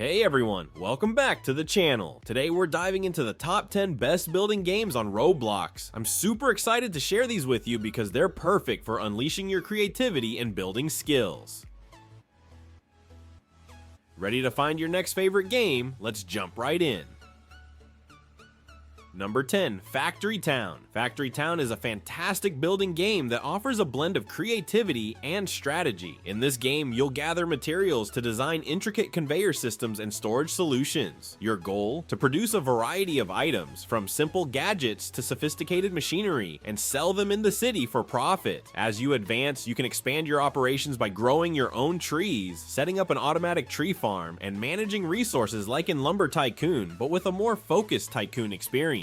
Hey everyone, welcome back to the channel. Today we're diving into the top 10 best building games on Roblox. I'm super excited to share these with you because they're perfect for unleashing your creativity and building skills. Ready to find your next favorite game? Let's jump right in. Number 10, Factory Town. Factory Town is a fantastic building game that offers a blend of creativity and strategy. In this game, you'll gather materials to design intricate conveyor systems and storage solutions. Your goal? To produce a variety of items, from simple gadgets to sophisticated machinery, and sell them in the city for profit. As you advance, you can expand your operations by growing your own trees, setting up an automatic tree farm, and managing resources like in Lumber Tycoon, but with a more focused Tycoon experience.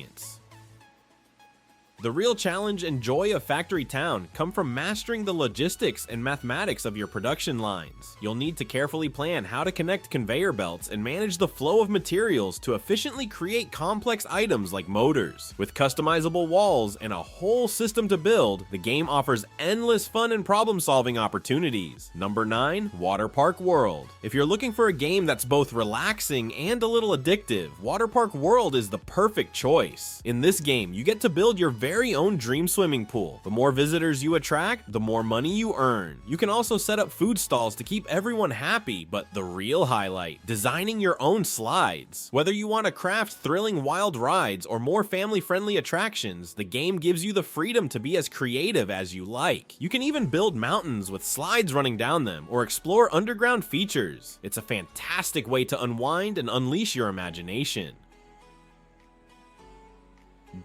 The real challenge and joy of Factory Town come from mastering the logistics and mathematics of your production lines. You'll need to carefully plan how to connect conveyor belts and manage the flow of materials to efficiently create complex items like motors. With customizable walls and a whole system to build, the game offers endless fun and problem-solving opportunities. Number 9, Water Park World. If you're looking for a game that's both relaxing and a little addictive, Water Park World is the perfect choice. In this game, you get to build your very own dream swimming pool. The more visitors you attract, the more money you earn. You can also set up food stalls to keep everyone happy, but the real highlight, designing your own slides. Whether you want to craft thrilling wild rides or more family-friendly attractions, the game gives you the freedom to be as creative as you like. You can even build mountains with slides running down them or explore underground features. It's a fantastic way to unwind and unleash your imagination.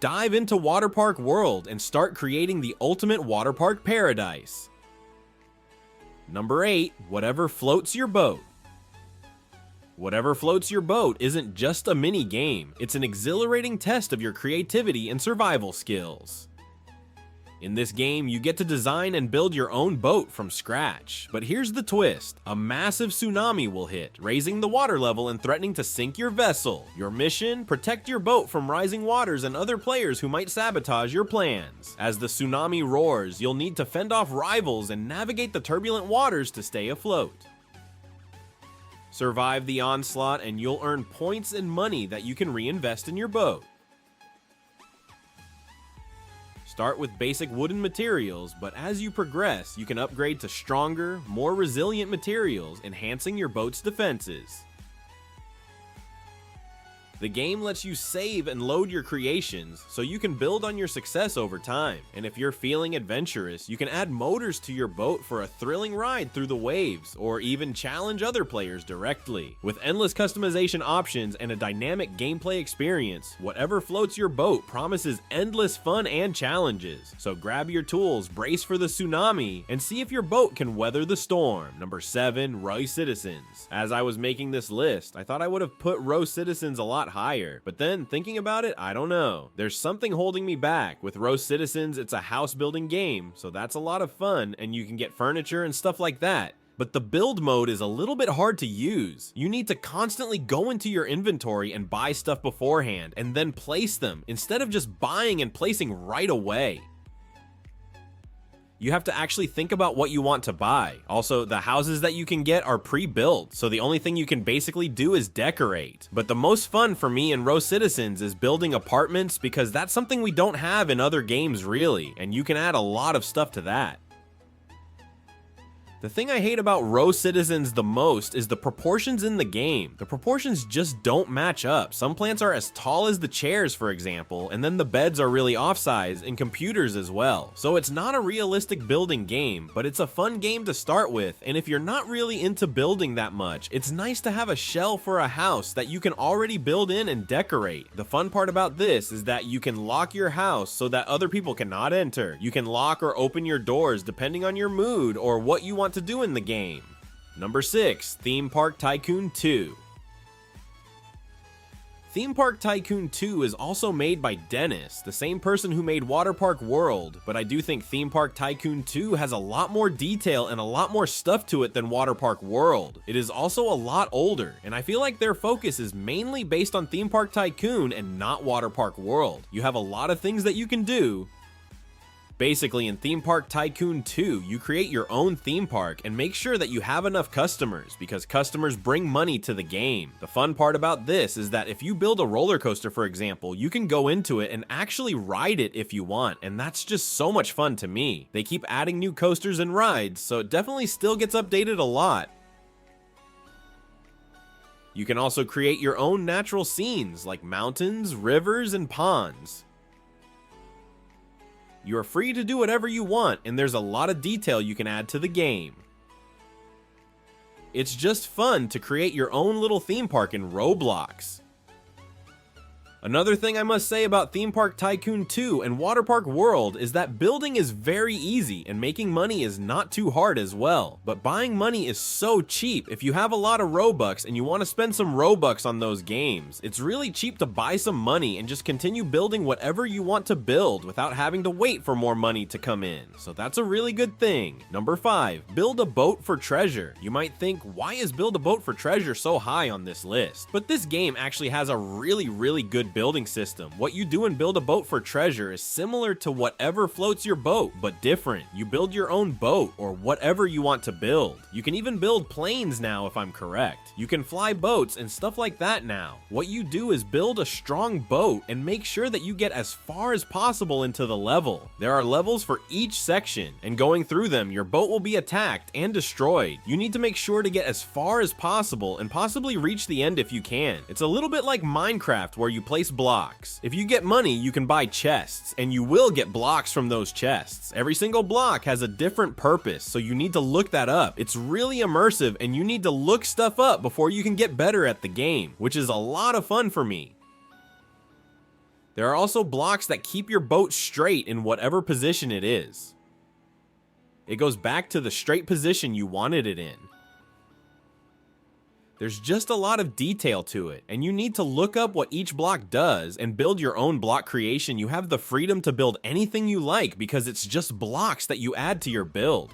Dive into Water Park World and start creating the ultimate water park paradise. Number 8, Whatever Floats Your Boat. Whatever Floats Your Boat isn't just a mini game, it's an exhilarating test of your creativity and survival skills. In this game, you get to design and build your own boat from scratch. But here's the twist. A massive tsunami will hit, raising the water level and threatening to sink your vessel. Your mission? Protect your boat from rising waters and other players who might sabotage your plans. As the tsunami roars, you'll need to fend off rivals and navigate the turbulent waters to stay afloat. Survive the onslaught and you'll earn points and money that you can reinvest in your boat. Start with basic wooden materials, but as you progress, you can upgrade to stronger, more resilient materials, enhancing your boat's defenses. The game lets you save and load your creations, so you can build on your success over time. And if you're feeling adventurous, you can add motors to your boat for a thrilling ride through the waves, or even challenge other players directly. With endless customization options and a dynamic gameplay experience, Whatever Floats Your Boat promises endless fun and challenges. So grab your tools, brace for the tsunami, and see if your boat can weather the storm. Number 7, Row Citizens. As I was making this list, I thought I would have put Row Citizens a lot higher, but then thinking about it, I don't know. There's something holding me back. With Row Citizens, it's a house building game, so that's a lot of fun, and you can get furniture and stuff like that. But the build mode is a little bit hard to use. You need to constantly go into your inventory and buy stuff beforehand, and then place them, instead of just buying and placing right away. You have to actually think about what you want to buy. Also, the houses that you can get are pre-built, so the only thing you can basically do is decorate. But the most fun for me in Row Citizens is building apartments, because that's something we don't have in other games really, and you can add a lot of stuff to that. The thing I hate about Row Citizens the most is the proportions in the game. The proportions just don't match up. Some plants are as tall as the chairs, for example, and then the beds are really off-size, and computers as well. So it's not a realistic building game, but it's a fun game to start with, and if you're not really into building that much, it's nice to have a shell for a house that you can already build in and decorate. The fun part about this is that you can lock your house so that other people cannot enter. You can lock or open your doors depending on your mood or what you want to do in the game. Number 6, Theme Park Tycoon 2. Theme Park Tycoon 2 is also made by Dennis, the same person who made Water Park World, but I do think Theme Park Tycoon 2 has a lot more detail and a lot more stuff to it than Water Park World. It is also a lot older, and I feel like their focus is mainly based on Theme Park Tycoon and not Water Park World. You have a lot of things that you can do, Basically, in Theme Park Tycoon 2, you create your own theme park and make sure that you have enough customers, because customers bring money to the game. The fun part about this is that if you build a roller coaster, for example, you can go into it and actually ride it if you want, and that's just so much fun to me. They keep adding new coasters and rides, so it definitely still gets updated a lot. You can also create your own natural scenes like mountains, rivers, and ponds. You are free to do whatever you want, and there's a lot of detail you can add to the game. It's just fun to create your own little theme park in Roblox. Another thing I must say about Theme Park Tycoon 2 and Water Park World is that building is very easy and making money is not too hard as well. But buying money is so cheap. If you have a lot of Robux and you want to spend some Robux on those games, it's really cheap to buy some money and just continue building whatever you want to build without having to wait for more money to come in. So that's a really good thing. Number 5, build a boat for treasure. You might think, why is build a boat for treasure so high on this list? But this game actually has a really good building system. What you do in build a boat for treasure is similar to whatever floats your boat, but different. You build your own boat or whatever you want to build. You can even build planes now if I'm correct. You can fly boats and stuff like that now. What you do is build a strong boat and make sure that you get as far as possible into the level. There are levels for each section, and going through them, your boat will be attacked and destroyed. You need to make sure to get as far as possible and possibly reach the end if you can. It's a little bit like Minecraft where you place blocks. If you get money, you can buy chests, and you will get blocks from those chests. Every single block has a different purpose, so you need to look that up. It's really immersive, and you need to look stuff up before you can get better at the game, which is a lot of fun for me. There are also blocks that keep your boat straight in whatever position it is. It goes back to the straight position you wanted it in. There's just a lot of detail to it, and you need to look up what each block does and build your own block creation. You have the freedom to build anything you like because it's just blocks that you add to your build.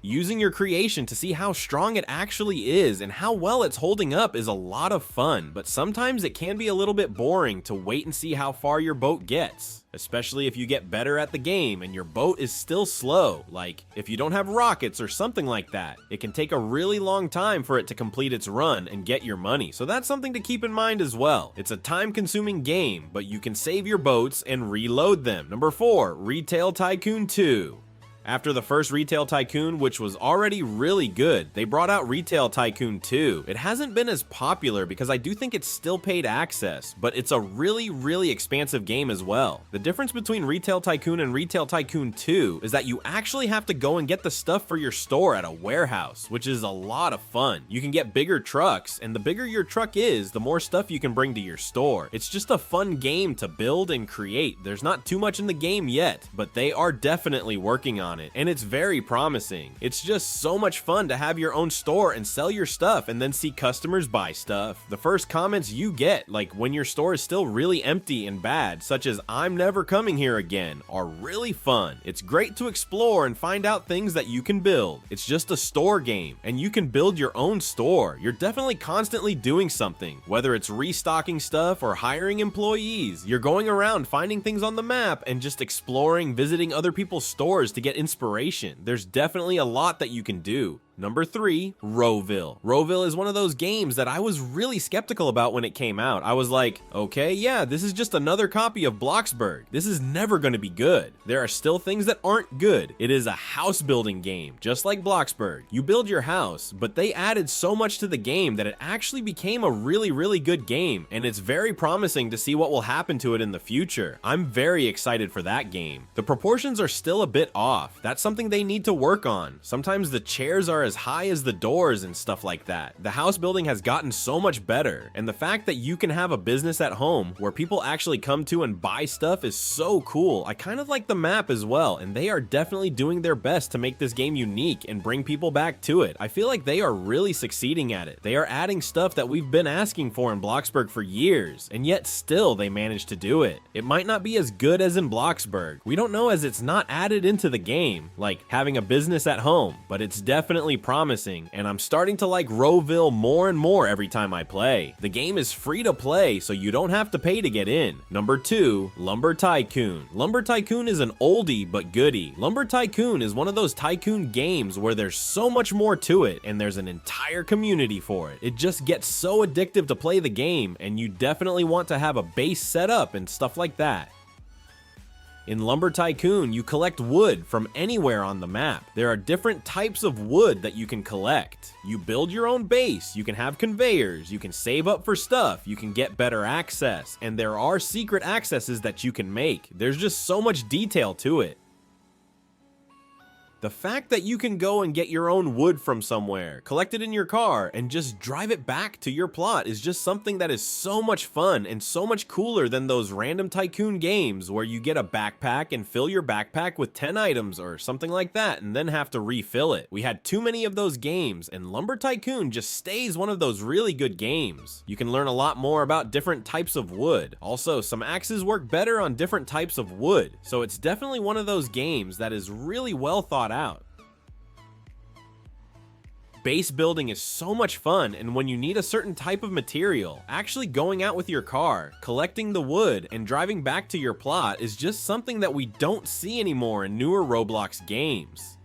Using your creation to see how strong it actually is and how well it's holding up is a lot of fun, but sometimes it can be a little bit boring to wait and see how far your boat gets, especially if you get better at the game and your boat is still slow. Like, if you don't have rockets or something like that, it can take a really long time for it to complete its run and get your money, so that's something to keep in mind as well. It's a time-consuming game, but you can save your boats and reload them. Number 4, Retail Tycoon 2. After the first Retail Tycoon, which was already really good, they brought out Retail Tycoon 2. It hasn't been as popular because I do think it's still paid access, but it's a really expansive game as well. The difference between Retail Tycoon and Retail Tycoon 2 is that you actually have to go and get the stuff for your store at a warehouse, which is a lot of fun. You can get bigger trucks, and the bigger your truck is, the more stuff you can bring to your store. It's just a fun game to build and create. There's not too much in the game yet, but they are definitely working on it, and it's very promising. It's just so much fun to have your own store and sell your stuff and then see customers buy stuff. The first comments you get, like when your store is still really empty and bad, such as "I'm never coming here again," are really fun. It's great to explore and find out things that you can build. It's just a store game, and you can build your own store. You're definitely constantly doing something, whether it's restocking stuff or hiring employees. You're going around finding things on the map and just exploring, visiting other people's stores to get inspiration. There's definitely a lot that you can do. Number 3, RoVille. RoVille is one of those games that I was really skeptical about when it came out. I was like, okay, yeah, this is just another copy of Bloxburg. This is never going to be good. There are still things that aren't good. It is a house building game, just like Bloxburg. You build your house, but they added so much to the game that it actually became a really good game, and it's very promising to see what will happen to it in the future. I'm very excited for that game. The proportions are still a bit off. That's something they need to work on. Sometimes the chairs are as high as the doors and stuff like that. The house building has gotten so much better, and the fact that you can have a business at home where people actually come to and buy stuff is so cool. I kind of like the map as well, and they are definitely doing their best to make this game unique and bring people back to it. I feel like they are really succeeding at it. They are adding stuff that we've been asking for in Bloxburg for years, and yet still they managed to do it. It might not be as good as in Bloxburg. We don't know, as it's not added into the game, like having a business at home, but it's definitely definitely promising, and I'm starting to like RoVille more and more every time I play. The game is free to play, so you don't have to pay to get in. Number 2, Lumber Tycoon. Lumber Tycoon is an oldie but goodie. Lumber Tycoon is one of those tycoon games where there's so much more to it, and there's an entire community for it. It just gets so addictive to play the game, and you definitely want to have a base set up and stuff like that. In Lumber Tycoon, you collect wood from anywhere on the map. There are different types of wood that you can collect. You build your own base, you can have conveyors, you can save up for stuff, you can get better access, and there are secret accesses that you can make. There's just so much detail to it. The fact that you can go and get your own wood from somewhere, collect it in your car, and just drive it back to your plot is just something that is so much fun and so much cooler than those random tycoon games where you get a backpack and fill your backpack with 10 items or something like that and then have to refill it. We had too many of those games, and Lumber Tycoon just stays one of those really good games. You can learn a lot more about different types of wood. Also, some axes work better on different types of wood, so it's definitely one of those games that is really well thought out. Base building is so much fun, and when you need a certain type of material, actually going out with your car, collecting the wood, and driving back to your plot is just something that we don't see anymore in newer Roblox games.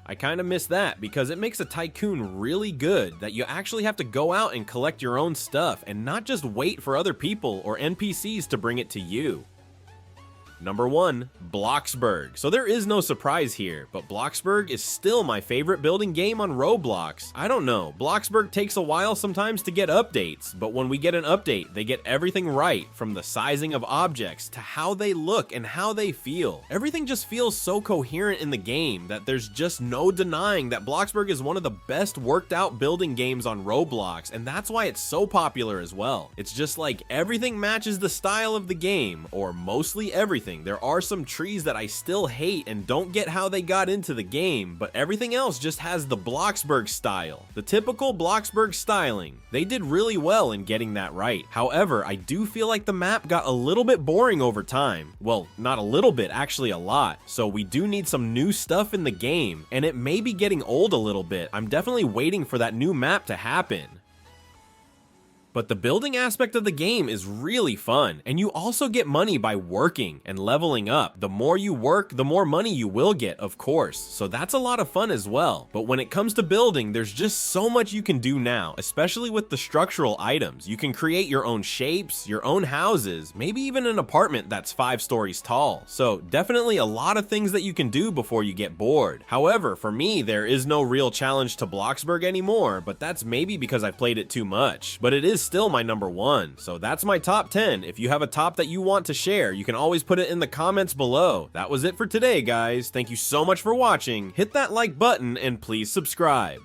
I kinda miss that because it makes a tycoon really good that you actually have to go out and collect your own stuff and not just wait for other people or NPCs to bring it to you. Number 1, Bloxburg. So there is no surprise here, but Bloxburg is still my favorite building game on Roblox. I don't know, Bloxburg takes a while sometimes to get updates, but when we get an update, they get everything right, from the sizing of objects to how they look and how they feel. Everything just feels so coherent in the game that there's just no denying that Bloxburg is one of the best worked out building games on Roblox, and that's why it's so popular as well. It's just like everything matches the style of the game, or mostly everything. There are some trees that I still hate and don't get how they got into the game, but everything else just has the Bloxburg style. The typical Bloxburg styling. They did really well in getting that right. However, I do feel like the map got a little bit boring over time. Well, not a little bit, actually a lot. So we do need some new stuff in the game, and it may be getting old a little bit. I'm definitely waiting for that new map to happen. But the building aspect of the game is really fun, and you also get money by working and leveling up. The more you work, the more money you will get, of course, so that's a lot of fun as well. But when it comes to building, there's just so much you can do now, especially with the structural items. You can create your own shapes, your own houses, maybe even an apartment that's 5 stories tall. So definitely a lot of things that you can do before you get bored. However, for me, there is no real challenge to Bloxburg anymore, but that's maybe because I've played it too much. But it is still my number 1, so that's my top 10. If you have a top that you want to share, you can always put it in the comments below. That was it for today, guys. Thank you so much for watching. Hit that like button and please subscribe.